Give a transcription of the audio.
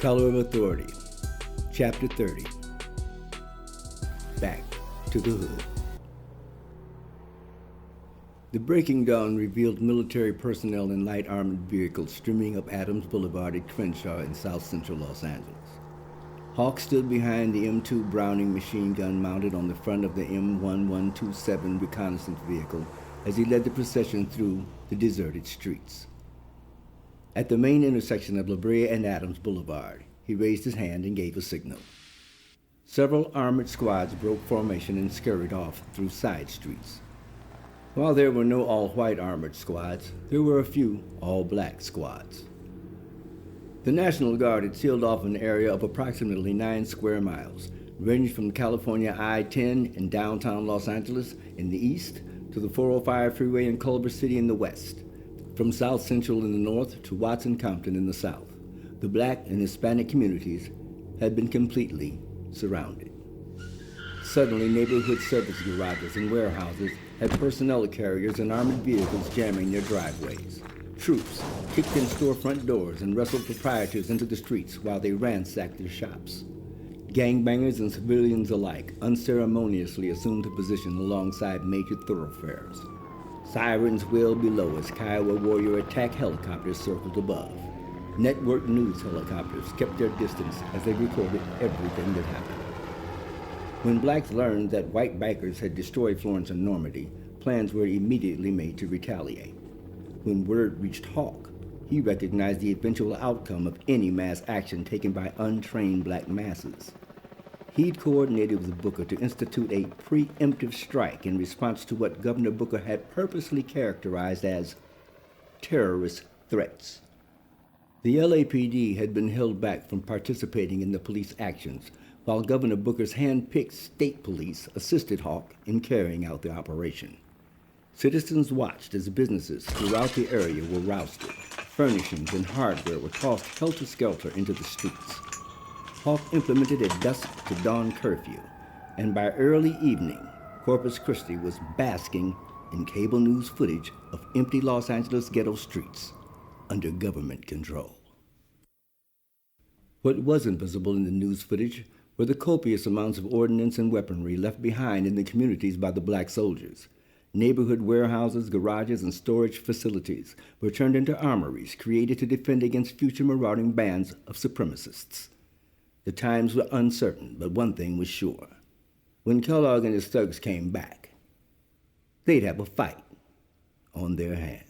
Color of Authority, Chapter 30. Back to the Hood. The breaking dawn revealed military personnel in light armored vehicles streaming up Adams Boulevard at Crenshaw in south central Los Angeles. Hawk stood behind the M2 Browning machine gun mounted on the front of the M1127 reconnaissance vehicle as he led the procession through the deserted streets. At the main intersection of La Brea and Adams Boulevard, he raised his hand and gave a signal. Several armored squads broke formation and scurried off through side streets. While there were no all-white armored squads, there were a few all-black squads. The National Guard had sealed off an area of approximately 9 square miles, ranging from California I-10 in downtown Los Angeles in the east to the 405 freeway in Culver City in the west, from South Central in the north to Watson-Compton in the south. The black and Hispanic communities had been completely surrounded. Suddenly, neighborhood service garages and warehouses had personnel carriers and armored vehicles jamming their driveways. Troops kicked in storefront doors and wrestled proprietors into the streets while they ransacked their shops. Gangbangers and civilians alike unceremoniously assumed a position alongside major thoroughfares. Sirens wailed below as Kiowa Warrior attack helicopters circled above. Network news helicopters kept their distance as they recorded everything that happened. When blacks learned that white bikers had destroyed Florence and Normandy, plans were immediately made to retaliate. When word reached Hawk, he recognized the eventual outcome of any mass action taken by untrained black masses. He'd coordinated with Booker to institute a preemptive strike in response to what Governor Booker had purposely characterized as terrorist threats. The LAPD had been held back from participating in the police actions, while Governor Booker's hand-picked state police assisted Hawk in carrying out the operation. Citizens watched as businesses throughout the area were rousted. Furnishings and hardware were tossed helter-skelter into the streets. Hawk implemented a dusk-to-dawn curfew, and by early evening, Corpus Christi was basking in cable news footage of empty Los Angeles ghetto streets under government control. What wasn't visible in the news footage were the copious amounts of ordnance and weaponry left behind in the communities by the black soldiers. Neighborhood warehouses, garages, and storage facilities were turned into armories created to defend against future marauding bands of supremacists. The times were uncertain, but one thing was sure. When Kellogg and his thugs came back, they'd have a fight on their hands.